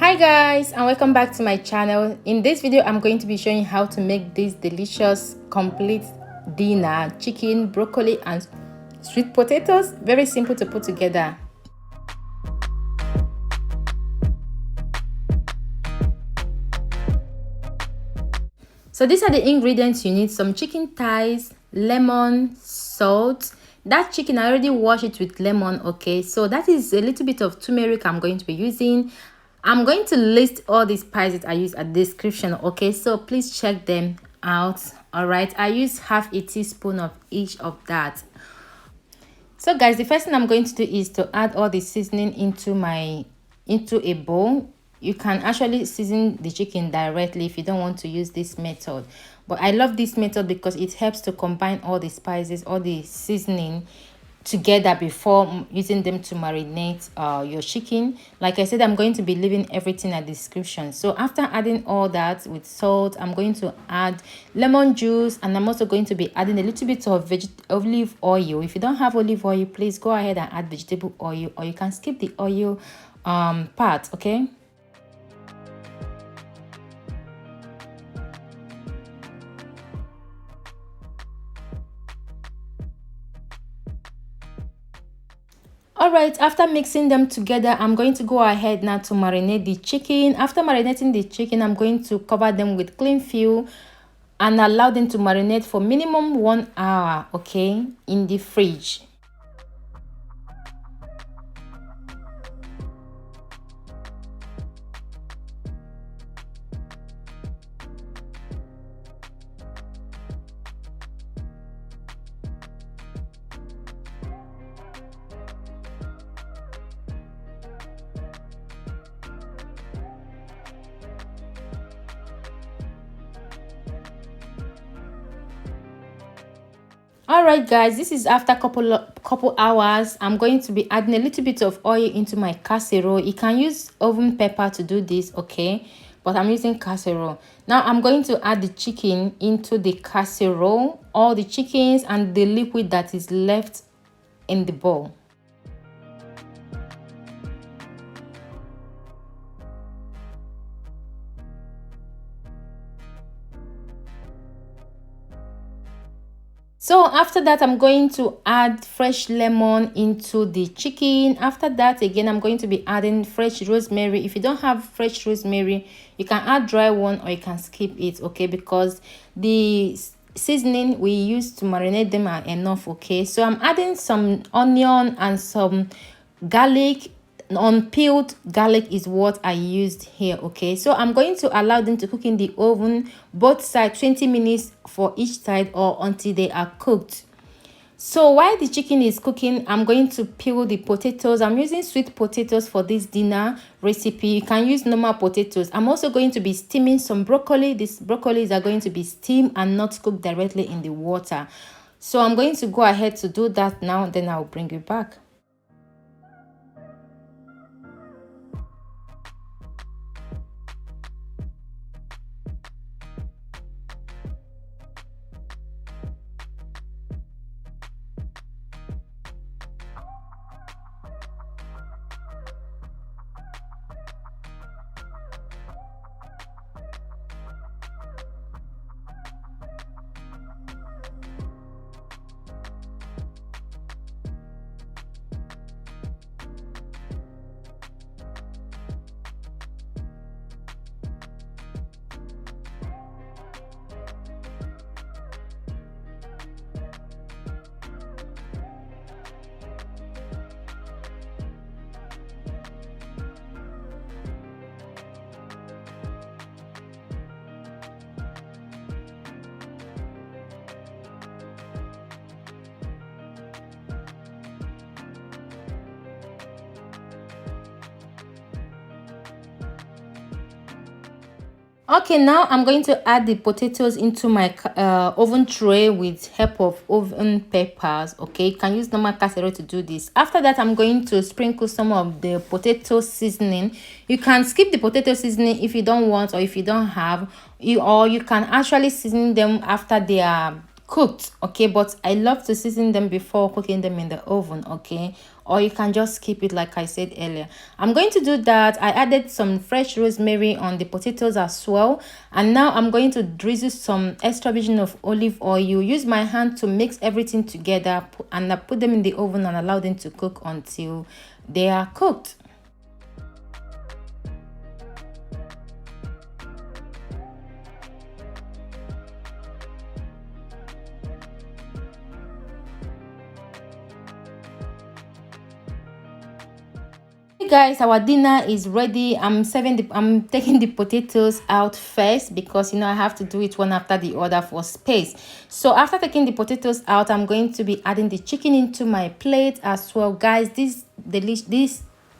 Hi guys, and welcome back to my channel. In this video I'm going to be showing how to make this delicious complete dinner: chicken, broccoli and sweet potatoes. Very simple to put together. So these are the ingredients you need: some chicken thighs, lemon, salt. That chicken, I already washed it with lemon. Okay, so that is a little bit of turmeric I'm going to be using. I'm going to list all the spices I use at the description. Okay, so please check them out. All right, I use half a teaspoon of each of that. So guys, the first thing I'm going to do is to add all the seasoning into a bowl. You can actually season the chicken directly if you don't want to use this method, but I love this method because it helps to combine all the spices, all the seasoning together before using them to marinate your chicken. Like I said, I'm going to be leaving everything at the description. So after adding all that with salt, I'm going to add lemon juice, and I'm also going to be adding a little bit of olive oil. If you don't have olive oil, please go ahead and add vegetable oil, or you can skip the oil part. Okay. All right, after mixing them together, I'm going to go ahead now to marinate the chicken. After marinating the chicken, I'm going to cover them with cling film and allow them to marinate for minimum 1 hour, okay, in the fridge. All right guys, this is after couple hours. I'm going to be adding a little bit of oil into my casserole. You can use oven pepper to do this, okay, but I'm using casserole. Now I'm going to add the chicken into the casserole, all the chickens and the liquid that is left in the bowl. So after that, I'm going to add fresh lemon into the chicken. After that, again, I'm going to be adding fresh rosemary. If you don't have fresh rosemary, you can add dry one or you can skip it, okay, because the seasoning we use to marinate them are enough. Okay, so I'm adding some onion and some garlic. Unpeeled garlic is what I used here. Okay, so I'm going to allow them to cook in the oven, both sides, 20 minutes for each side, or until they are cooked. So while the chicken is cooking, I'm going to peel the potatoes. I'm using sweet potatoes for this dinner recipe. You can use normal potatoes. I'm also going to be steaming some broccoli. These broccolis are going to be steamed and not cooked directly in the water. So I'm going to go ahead to do that now, then I'll bring you back. Okay, now I'm going to add the potatoes into my oven tray with help of oven peppers. Okay, you can use normal casserole to do this. After that, I'm going to sprinkle some of the potato seasoning. You can skip the potato seasoning if you don't want, or if you don't have, or you can actually season them after they are cooked, okay, but I love to season them before cooking them in the oven, okay, or you can just keep it like I said earlier. I'm going to do that. I added some fresh rosemary on the potatoes as well, and now I'm going to drizzle some extra virgin of olive oil. Use my hand to mix everything together, and I put them in the oven and allow them to cook until they are cooked. Hey guys, our dinner is ready. I'm taking the potatoes out first because I have to do it one after the other for space. So after taking the potatoes out, I'm going to be adding the chicken into my plate as well. Guys, this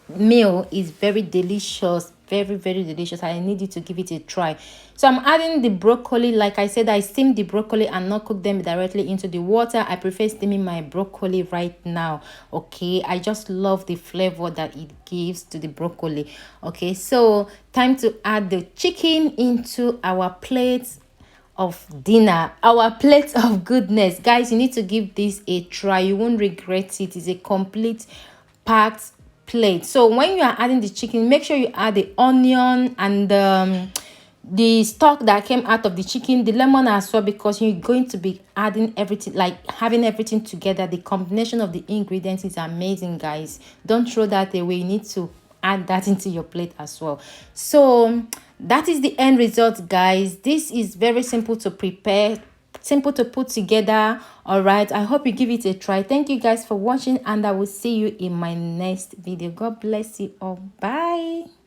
meal is very delicious, very delicious. I need you to give it a try. So I'm adding the broccoli. Like I said, I steamed the broccoli and not cook them directly into the water. I prefer steaming my broccoli right now, okay. I just love the flavor that it gives to the broccoli. Okay, so time to add the chicken into our plate of dinner, our plate of goodness. Guys, you need to give this a try. You won't regret it. It's a complete packed plate. So when you are adding the chicken, make sure you add the onion and the stock that came out of the chicken, the lemon as well, because you're going to be adding everything, like having everything together. The combination of the ingredients is amazing, guys. Don't throw that away. You need to add that into your plate as well. So that is the end result, guys. This is very simple to prepare, simple to put together. All right, I hope you give it a try. Thank you guys for watching, and I will see you in my next video. God bless you all. Bye.